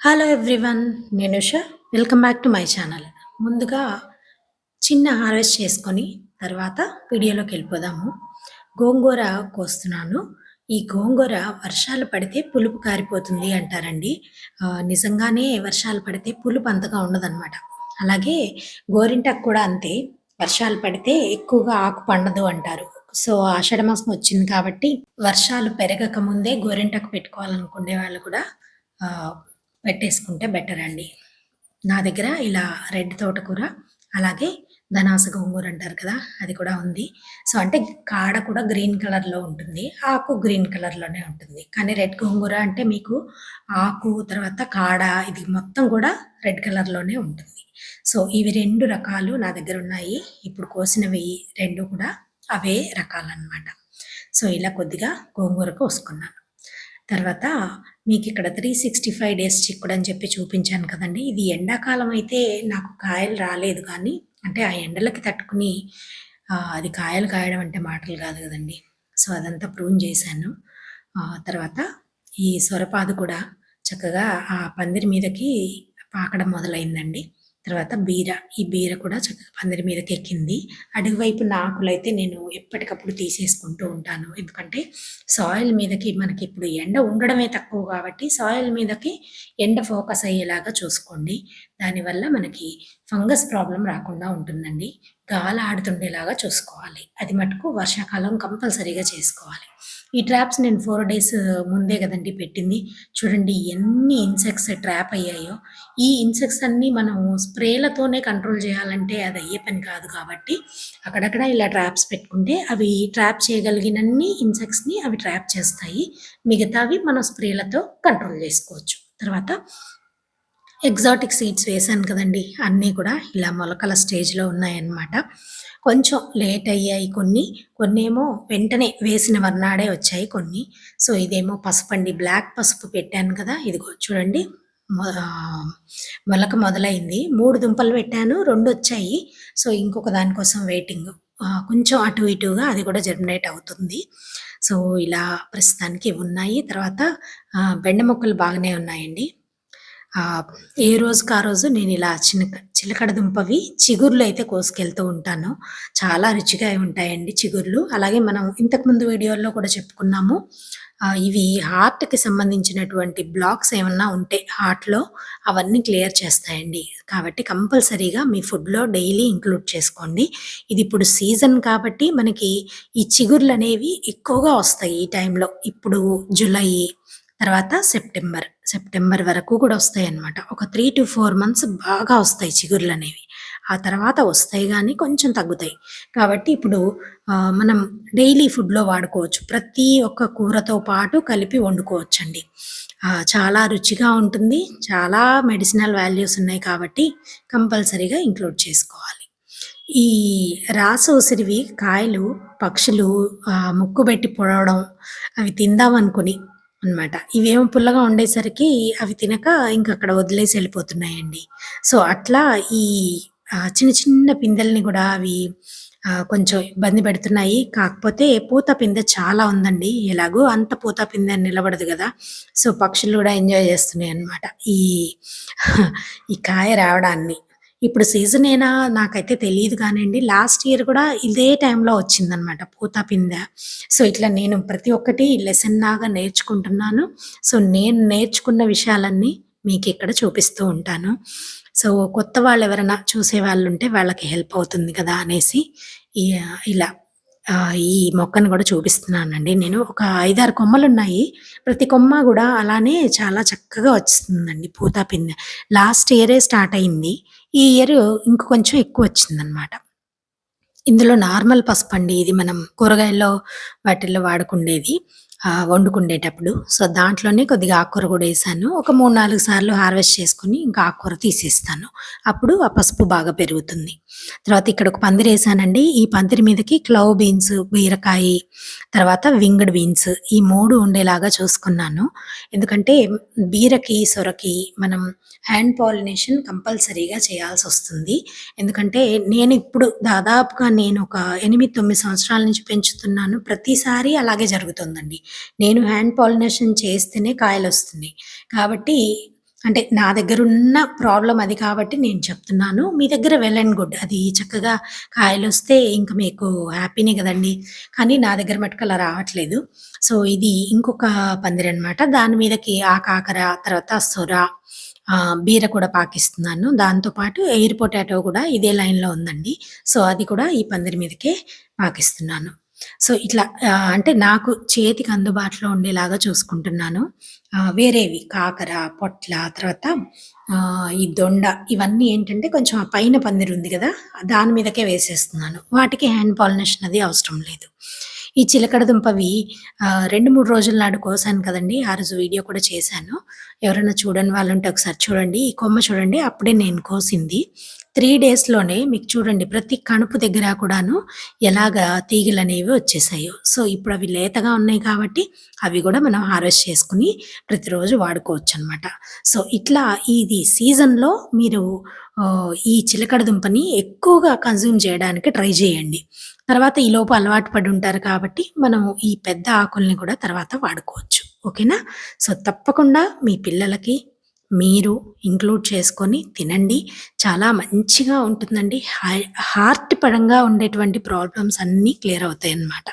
Hello everyone. నేను Usha. Welcome back to my channel. ముందుగా చిన్న హార్వెస్ట్ చేసుకొని తర్వాత వీడియోలోకి వెళ్ళిపోదాము. గోంగూర కోస్తున్నాను. ఈ గోంగూర వర్షాలు పడితే పులుపు కారిపోతుంది అంటారండి. నిజంగానే వర్షాలు పడితే పులుపు అంతగా ఉండదనమాట. అలాగే గోరింటాకు కూడా అంతే. వర్షాలు పడితే ఎక్కువగా ఆకు పండదు అంటారు. సో ఆషాఢ మాసం వచ్చింది కాబట్టి వర్షాలు పెరగక ముందే గోరింటాకు పెట్టుకోవాలనుకునే వాళ్ళు కూడా ఆ, పెట్టేసుకుంటే బెటర్ అండి. నా దగ్గర ఇలా రెడ్ తోటకూర, అలాగే ధనాస గోంగూర అంటారు కదా! అది కూడా ఉంది. సో, అంటే కాడ కూడా గ్రీన్ కలర్‌లో ఉంటుంది. ఆకు గ్రీన్ కలర్‌లోనే ఉంటుంది. కానీ రెడ్ గోంగూర అంటే మీకు ఆకు, తర్వాత కాడ ఇది మొత్తం కూడా రెడ్ కలర్‌లోనే ఉంటుంది. సో, ఇవి 2 రకాలు నా దగ్గరున్నాయి. ఇప్పుడు కోసినవి 2 కూడా అవే రకాలనమాట. సో, ఇలా కొద్దిగా గోంగూర కోసుకున్నాను. తర్వాత మీకిక్కడ 365 డేస్ చిక్కుడని చెప్పి చూపించాను కదండీ! ఇది ఎండాకాలం అయితే నాకు కాయలు రాలేదు కానీ, అంటే ఆ ఎండలకి తట్టుకుని అది కాయలు కాయడం అంటే మాటలు కాదు గదండీ! సో, అదంతా ప్రూన్ చేశాను. తర్వాత ఈ సొరపాదు కూడా చక్కగా ఆ పందిరి మీదకి పాకడం మొదలైందండి. తర్వాత ఈ బీర కూడా చక్కగా పందిరి మీదకెక్కింది. అడుగు వైపున ఆకులైతే నేను ఎప్పటికప్పుడు తీసేసుకుంటూ ఉంటాను. ఎందుకంటే సాయిల్ మీదకి మనకిప్పుడు ఎండ ఉండడమే తక్కువ కాబట్టి సాయిల్ మీదకి ఎండ ఫోకస్ అయ్యేలాగా చూసుకోండి. దానివల్ల మనకి ఫంగస్ ప్రాబ్లమ్ రాకుండా ఉంటుందండి. గాలి ఆడుతుండేలాగా చూసుకోవాలి. అది మటుకు వర్షాకాలం కంపల్సరీగా చేసుకోవాలి. ఈ ట్రాప్స్ నేను 4 డేస్ ముందే గదండీ పెట్టింది. చూడండి ఎన్ని ఇన్సెక్ట్స్ ట్రాప్ అయ్యాయో. ఈ ఇన్సెక్ట్స్ అన్నీ మనం స్ప్రేలతోనే కంట్రోల్ చేయాలంటే అది అయ్యే పని కాదు కాబట్టి, అక్కడక్కడ ఇలా ట్రాప్స్ పెట్టుకుంటే అవి ట్రాప్ చేయగలిగినన్ని ఇన్సెక్ట్స్‌ని అవి ట్రాప్ చేస్తాయి. మిగతావి మనం స్ప్రేలతో కంట్రోల్ చేసుకోవచ్చు. తర్వాత ఎగ్జాటిక్ సీడ్స్ వేశాను కదండీ! అన్నీ కూడా ఇలా మొలకల స్టేజ్‌లో ఉన్నాయన్నమాట. కొంచెం లేట్ అయ్యాయి కొన్ని. కొన్నేమో వెంటనే వేసిన మర్నాడే వచ్చాయి కొన్ని. సో, ఇదేమో పసుపండి. బ్లాక్ పసుపు పెట్టాను కదా! ఇదిగో చూడండి. మొలక మొదలైంది. 3 దుంపలు పెట్టాను. 2 వచ్చాయి. సో, ఇంకొక దాని కోసం వెయిటింగ్. కొంచెం అటు ఇటుగా అది కూడా జర్మినేట్ అవుతుంది. సో, ఇలా ప్రస్తుతానికి ఇవున్నాయి. తర్వాత బెండ మొక్కలు బాగానే ఉన్నాయండి. ఏ రోజుకి ఆ రోజు నేనిలా చిలకడ దుంపవి చిగుర్లు అయితే కోసుకెళ్తూ ఉంటాను. చాలా రుచిగా ఉంటాయండి చిగుర్లు. అలాగే మనం ఇంతకుముందు వీడియోల్లో కూడా చెప్పుకున్నాము. ఇవి హార్ట్‌కి సంబంధించినటువంటి బ్లాక్స్ ఏమన్నా ఉంటే హార్ట్‌లో అవన్నీ క్లియర్ చేస్తాయండి. కాబట్టి కంపల్సరీగా మీ ఫుడ్‌లో డైలీ ఇంక్లూడ్ చేసుకోండి. ఇది ఇప్పుడు సీజన్ కాబట్టి మనకి ఈ చిగుర్లనేవి ఎక్కువగా వస్తాయి ఈ టైంలో. ఇప్పుడు జులై, తర్వాత సెప్టెంబర్ వరకు కూడా వస్తాయన్నమాట. ఒక 3-4 మంత్స్ బాగా వస్తాయి చిగుర్లనేవి. ఆ తర్వాత వస్తాయి గానీ కొంచెం తగ్గుతాయి. కాబట్టి ఇప్పుడు మనం డైలీ ఫుడ్‌లో వాడుకోవచ్చు. ప్రతి ఒక్క కూరతో పాటు కలిపి వండుకోవచ్చండి. చాలా రుచిగా ఉంటుంది. చాలా మెడిసినల్ వాల్యూస్ ఉన్నాయి కాబట్టి కంపల్సరీగా ఇంక్లూడ్ చేసుకోవాలి. ఈ రాస ఉసిరివి కాయలు పక్షులు ముక్కు పెట్టి పొడవడం, అవి తిందామనుకుని అనమాట. ఇవేమో పుల్లగా ఉండేసరికి అవి తినక ఇంకక్కడ వదిలేసి ఎళ్ళిపోతున్నాయండి. సో, అట్లా ఈ చిన్న చిన్న పిందెల్ని గూడా అవి కొంచెం ఇబ్బంది పెడుతున్నాయి. కాకపోతే పూత పిందె చాలా ఉందండి. ఎలాగో అంత పూత పిందె నిలబడదు గదా! సో, పక్షులు గూడా ఎంజాయ్ చేస్తున్నాయన్నమాట. ఈ ఈ కాయ రావడాన్ని. ఇప్పుడు సీజనేనా నాకైతే తెలీదు గానండి. లాస్ట్ ఇయర్ గూడా ఇదే టైంలో వచ్చిందనమాట పూత పిందె. సో, ఇట్లా నేను ప్రతి ఒక్కటి లెసన్ లాగా నేర్చుకుంటున్నాను. సో, నేను నేర్చుకున్న విషయాలన్నీ మీకిక్కడ చూపిస్తూ ఉంటాను. సో, కొత్త వాళ్ళెవరైనా చూసేవాళ్ళుంటే వాళ్ళకి హెల్ప్ అవుతుంది కదా అనేసి ఈ ఇలా ఈ మొక్కను గూడా చూపిస్తున్నానండి నేను. ఒక 5, 6 కొమ్మలున్నాయి. ప్రతి కొమ్మ గూడా అలానే చాలా చక్కగా వస్తుందండి పూత పిందె. లాస్ట్ ఇయరే స్టార్ట్ అయింది. ఈ ఇయర్ ఇంక కొంచెం ఎక్కువొచ్చిందనమాట. ఇందులో నార్మల్ పసుపండి. ఇది మనం కూరగాయల్లో వాటిల్లో వాడుకుండేది. వండుకుండేటప్పుడు. సో, దాంట్లోనే కొద్దిగా ఆకుకూర గూడా ఏశాను. ఒక 3, 4 సార్లు హార్వెస్ట్ చేసుకొని ఇంకా ఆకుకూర తీసేస్తాను. అప్పుడు ఆ పసుపు బాగా పెరుగుతుంది. తర్వాత ఇక్కడ ఒక పందిరేశానండి. ఈ పందిరి మీదకి క్లవ్ బీన్స్, బీరకాయి, తర్వాత వింగ్డ్ బీన్స్ ఈ 3 ఉండేలాగా చూసుకున్నాను. ఎందుకంటే బీరకి, సొరకి మనం హ్యాండ్ పాలినేషన్ కంపల్సరీగా చేయాల్సొస్తుంది. ఎందుకంటే నేనిప్పుడు దాదాపుగా నేనొక 8, 9 సంవత్సరాల నుంచి పెంచుతున్నాను. ప్రతిసారి అలాగే జరుగుతుందండి. నేను హ్యాండ్ పాలినేషన్ చేస్తేనే కాయలొస్తున్నాయి. కాబట్టి అంటే నా దగ్గరున్న ప్రాబ్లమ్ అది కాబట్టి నేను చెప్తున్నాను. మీ దగ్గర వెల్ అండ్ గుడ్. అది చక్కగా కాయలొస్తే ఇంక మీకు హ్యాపీనే గదండీ! కానీ నా దగ్గర మటుకు అలా రావట్లేదు. సో, ఇది ఇంకొక పందిరనమాట. దాని మీదకి ఆ కాకర, తర్వాత సొర, బీర కూడా పాకిస్తున్నాను. దాంతో పాటు ఎయిర్ పొటాటో గూడా ఇదే లైన్‌లో ఉందండి. సో, అది కూడా ఈ పందిరి మీదకే పాకిస్తున్నాను. సో, ఇట్లా అంటే నాకు చేతికి అందుబాటులో ఉండేలాగా చూసుకుంటున్నాను. వేరేవి కాకర, పొట్ల, తర్వాత ఈ దొండ ఇవన్నీ ఏంటంటే కొంచెం ఆ పైన పందిరుంది గదా! దాని మీదకే వేసేస్తున్నాను. వాటికి హ్యాండ్ పాలినేషన్ అది అవసరం లేదు. ఈ చిలకడ దుంపవి 2, 3 రోజుల నాడు కోసాను కదండీ! ఆ రోజు వీడియో కూడా చేశాను. ఎవరైనా చూడని వాళ్ళుంటే ఒకసారి చూడండి. ఈ కొమ్మ చూడండి అప్పుడే నేను కోసింది. 3 డేస్‌లోనే మీకు చూడండి ప్రతి కణుపు దగ్గర కూడాను ఎలాగా తీగలనేవి వచ్చేసాయో. సో, ఇప్పుడవి లేతగా ఉన్నాయి కాబట్టి అవి గూడా మనం హార్వెస్ట్ చేసుకొని ప్రతిరోజు వాడుకోవచ్చనమాట. సో, ఇట్లా ఇది సీజన్‌లో మీరు ఈ చిలకడ దుంపని ఎక్కువగా కన్జ్యూమ్ చేయడానికి ట్రై జేయండి. తర్వాత ఈలోపు అలవాటు పడుంటారు కాబట్టి మనం ఈ పెద్ద ఆకుల్ని కూడా తర్వాత వాడుకోవచ్చు. ఓకేనా? సో, తప్పకుండా మీ పిల్లలకి మీరు ఇంక్లూడ్ చేసుకొని తినండి. చాలా మంచిగా ఉంటుందండి. హార్ట్ పరంగా ఉండేటువంటి ప్రాబ్లమ్స్ అన్నీ క్లియర్ అవుతాయన్నమాట.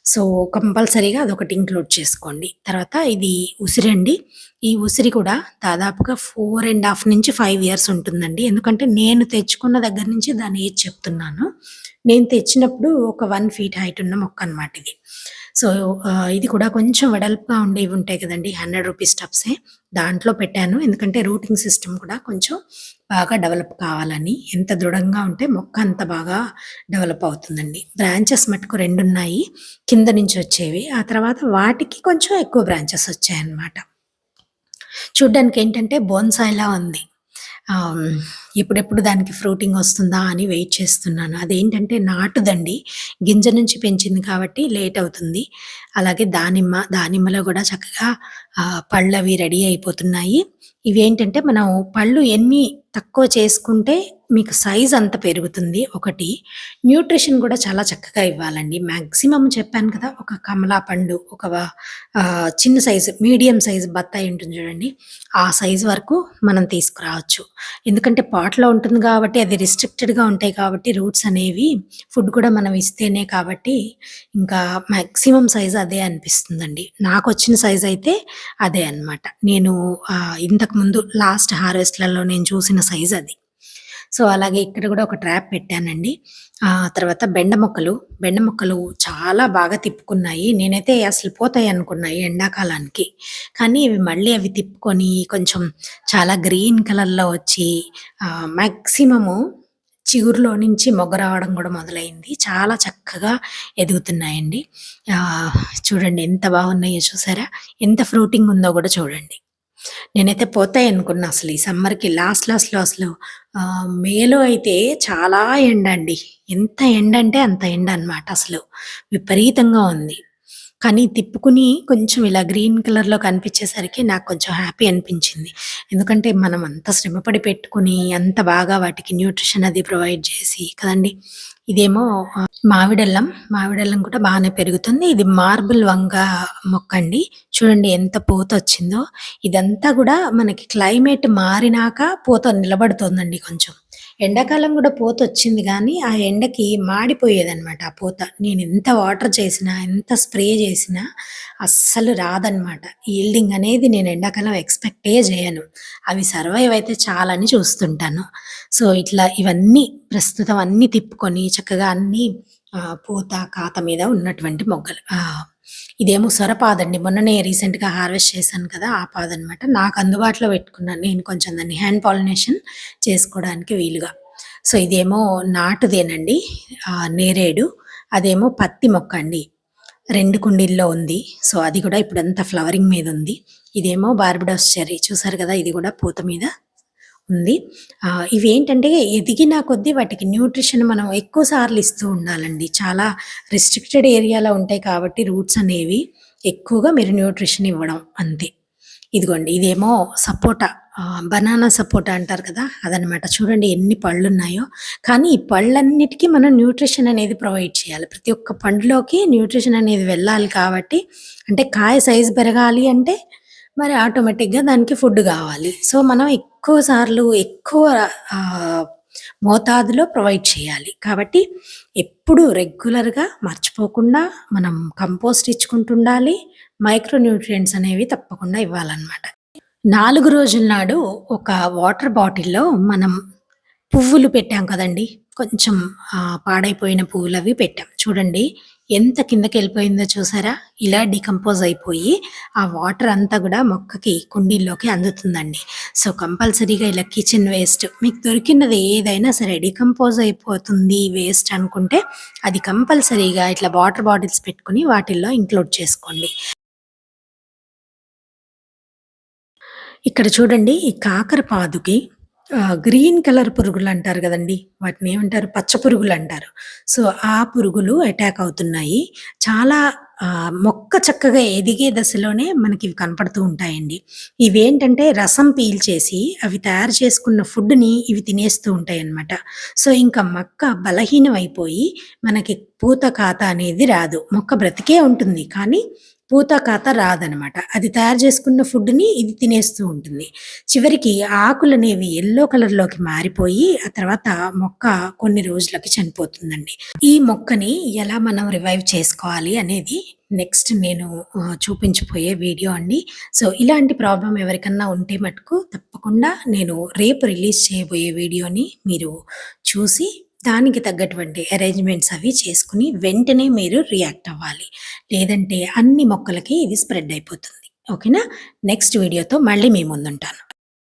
సో, కంపల్సరీగా అదొకటి ఇంక్లూడ్ చేసుకోండి. తర్వాత ఇది ఉసిరండి. ఈ ఉసిరి కూడా దాదాపుగా 4 ½ నుంచి 5 ఇయర్స్ ఉంటుందండి. ఎందుకంటే నేను తెచ్చుకున్న దగ్గర నుంచి దాని ఏజ్ చెప్తున్నాను. నేను తెచ్చినప్పుడు ఒక 1 ఫీట్ హైట్ ఉన్న మొక్కనమాట ఇది. సో, ఇది కూడా కొంచెం వెడల్పుగా ఉండేవి ఉంటాయి కదండీ! రూ. 100 టబ్సే. దాంట్లో పెట్టాను. ఎందుకంటే రూటింగ్ సిస్టమ్ కూడా కొంచెం బాగా డెవలప్ కావాలని. ఎంత దృఢంగా ఉంటే మొక్క అంత బాగా డెవలప్ అవుతుందండి. బ్రాంచెస్ మటుకు 2 ఉన్నాయి. కింద నుంచి వచ్చేవి. ఆ తర్వాత వాటికి కొంచెం ఎక్కువ బ్రాంచెస్ వచ్చాయన్నమాట. చూడ్డానికేంటంటే బోన్సాయిలా ఉంది. ఆహ్, ఎప్పుడెప్పుడు దానికి ఫ్రూటింగ్ వస్తుందా అని వెయిట్ చేస్తున్నాను. అదేంటంటే నాటుదండి. గింజ నుంచి పెంచింది కాబట్టి లేట్ అవుతుంది. అలాగే దానిమ్మలో గూడా చక్కగా పళ్ళవి రెడీ అయిపోతున్నాయి. ఇవేంటంటే మనం పళ్ళు ఎన్ని తక్కువ చేసుకుంటే మీకు సైజ్ అంత పెరుగుతుంది ఒకటి. న్యూట్రిషన్ గూడా చాలా చక్కగా ఇవ్వాలండి. మాక్సిమం చెప్పాను కదా! ఒక కమలా పండు, ఒక చిన్న సైజు, మీడియం సైజు బత్తాయి ఉంటుంది చూడండి. ఆ సైజు వరకు మనం తీసుకురావచ్చు. ఎందుకంటే పాట్‌లో ఉంటుంది గాబట్టి అది రిస్ట్రిక్టెడ్‌గా ఉంటాయి కాబట్టి రూట్స్ అనేవి ఫుడ్ కూడా మనం ఇస్తేనే కాబట్టి ఇంకా మాక్సిమం సైజ్ అదే అనిపిస్తుందండి. నాకొచ్చిన సైజ్ అయితే అదే అన్నమాట. నేను ఇంతకుముందు లాస్ట్ హార్వెస్ట్‌లలో నేను చూసిన సైజ్ అది. సో, అలాగే ఇక్కడ గూడా ఒక ట్రాప్ పెట్టానండి. తర్వాత బెండ మొక్కలు చాలా బాగా తిప్పుకున్నాయి. నేనైతే అసలు పోతాయనుకున్నా ఈ ఎండాకాలానికి. కానీ ఇవి మళ్ళీ అవి తిప్పుకొని కొంచెం చాలా గ్రీన్ కలర్‌లో వచ్చి మాక్సిమము చిగురులో నుంచి మొగ్గ రావడం గూడా మొదలైంది. చాలా చక్కగా ఎదుగుతున్నాయండి. ఆహ్, చూడండి ఎంత బాగున్నాయో చూసారా? ఎంత ఫ్రూటింగ్ ఉందో గూడా చూడండి. నేనైతే పోతాయనుకున్నా అసలు ఈ సమ్మర్‌కి లాస్ట్‌లో అసలు మేలో అయితే చాలా ఎండండి. ఎంత ఎండంటే అంత ఎండనమాట అసలు. విపరీతంగా ఉంది. కానీ తిప్పుకుని కొంచెం ఇలా గ్రీన్ కలర్‌లో కనిపించేసరికి నాకు కొంచెం హ్యాపీ అనిపించింది. ఎందుకంటే మనం అంత శ్రమపడి పెట్టుకొని, అంత బాగా వాటికి న్యూట్రిషన్ అది ప్రొవైడ్ చేసి కదండీ! ఇదేమో మావిడల్లం కూడా బానే పెరుగుతుంది. ఇది మార్బుల్ వంగ మొక్కండి. చూడండి ఎంత పూతొచ్చిందో. ఇదంతా గూడా మనకి క్లైమేట్ మారినాక పూత నిలబడుతోందండి కొంచెం. ఎండాకాలం గూడా పూతొచ్చింది గానీ, ఆ ఎండకి మాడిపోయేదనమాట ఆ పూత. నేనెంత వాటర్ చేసినా, ఎంత స్ప్రే చేసినా అస్సలు రాదనమాట. ఈల్డింగ్ అనేది నేను ఎండాకాలం ఎక్స్‌పెక్టే జేయను. అవి సర్వైవ్ అయితే చాలని చూస్తుంటాను. సో, ఇట్లా ఇవన్నీ ప్రస్తుతం అన్నీ తిప్పుకొని చక్కగా అన్నీ పూత, కాత మీద ఉన్నటువంటి మొగ్గలు. ఇదేమో సొరపాదండి. మొన్ననే రీసెంట్‌గా హార్వెస్ట్ చేశాను కదా! ఆ పాదనమాట. నాకు అందుబాటులో పెట్టుకున్నాను. నేను కొంచెం దాన్ని హ్యాండ్ పాలినేషన్ చేసుకోవడానికి వీలుగా. సో, ఇదేమో నాటుదేనండి. నేరేడు. అదేమో పత్తి మొక్కండి. 2 కుండీల్లో ఉంది. సో, అది కూడా ఇప్పుడంతా ఫ్లవరింగ్ మీదుంది. ఇదేమో బార్బడోస్ చెర్రీ చూసారు గదా! ఇది గూడా పూత మీద ఉంది. ఇవేంటంటే ఎదిగిన కొద్దీ వాటికి న్యూట్రిషన్ మనం ఎక్కువ సార్లు ఇస్తూ ఉండాలండి. చాలా రిస్ట్రిక్టెడ్ ఏరియాలో ఉంటాయి కాబట్టి రూట్స్ అనేవి ఎక్కువగా మీరు న్యూట్రిషన్ ఇవ్వడం అంతే. ఇదిగోండి ఇదేమో సపోటా, బనానా సపోటా అంటారు కదా! అదనమాట. చూడండి ఎన్ని పళ్ళున్నాయో. కానీ ఈ పళ్ళన్నిటికి మనం న్యూట్రిషన్ అనేది ప్రొవైడ్ చేయాలి. ప్రతి ఒక్క పండులోకి న్యూట్రిషన్ అనేది వెళ్ళాలి కాబట్టి అంటే కాయ సైజ్ పెరగాలి అంటే మరి ఆటోమేటిక్‌గా దానికి ఫుడ్ గావాలి. సో, మనం ఎక్కువ సార్లు, ఎక్కువ ఆహ్, మోతాదులో ప్రొవైడ్ చేయాలి. కాబట్టి ఎప్పుడు రెగ్యులర్‌గా మర్చిపోకుండా మనం కంపోస్ట్ ఇచ్చుకుంటుండాలి. మైక్రో న్యూట్రియంట్స్ అనేవి తప్పకుండా ఇవ్వాలనమాట. 4 రోజుల నాడు ఒక వాటర్ బాటిల్‌లో మనం పువ్వులు పెట్టాం కదండీ! కొంచెం పాడైపోయిన పువ్వులవి పెట్టాం. చూడండి ఎంత కిందకెళ్ళిపోయిందో చూసారా? ఇలా డీకంపోజ్ అయిపోయి, ఆ వాటర్ అంతా గూడా మొక్కకి కుండీల్లోకి అందుతుందండి. సో, కంపల్సరీగా ఇలా కిచెన్ వేస్ట్ మీకు దొరికినది ఏదైనా సరే డీకంపోజ్ అయిపోతుంది వేస్ట్ అనుకుంటే, అది కంపల్సరీగా ఇట్లా వాటర్ బాటిల్స్ పెట్టుకొని వాటిల్లో ఇంక్లూడ్ చేసుకోండి. ఇక్కడ చూడండి ఈ కాకరపాదుకి గ్రీన్ కలర్ పురుగులంటారు గదండీ! వాటినేమంటారు? పచ్చ పురుగులంటారు. సో, ఆ పురుగులు అటాక్ అవుతున్నాయి. చాలా మొక్క చక్కగా ఎదిగే దశలోనే మనకివి కనపడుతూ ఉంటాయండి. ఇవేంటంటే రసం పీల్చేసి అవి తయారు చేసుకున్న ఫుడ్‌ని ఇవి తినేస్తూ ఉంటాయన్నమాట. సో, ఇంక మొక్క బలహీనమైపోయి మనకి పూత, కాత అనేది రాదు. మొక్క బ్రతికే ఉంటుంది. కానీ పూత, కాత రాదనమాట. అది తయారు చేసుకున్న ఫుడ్‌ని ఇది తినేస్తూ ఉంటుంది. చివరికి ఆకులనేవి యెల్లో కలర్‌లోకి మారిపోయి, ఆ తర్వాత మొక్క కొన్ని రోజులకి చనిపోతుందండి. ఈ మొక్కని ఎలా మనం రివైవ్ చేసుకోవాలి అనేది నెక్స్ట్ నేను చూపించబోయే వీడియో అండి. సో, ఇలాంటి ప్రాబ్లమ్ ఎవరికన్నా ఉంటే మటుకు తప్పకుండా నేను రేపు రిలీజ్ చేయబోయే వీడియోని మీరు చూసి దానికి తగ్గటువంటి అరేంజ్‌మెంట్స్ అవి చేసుకొని వెంటనే మీరు రియాక్ట్ అవ్వాలి. లేదంటే అన్ని మొక్కలకి ఇది స్ప్రెడ్ అయిపోతుంది. ఓకేనా? నెక్స్ట్ వీడియోతో మళ్ళీ మీ ముందుంటాను.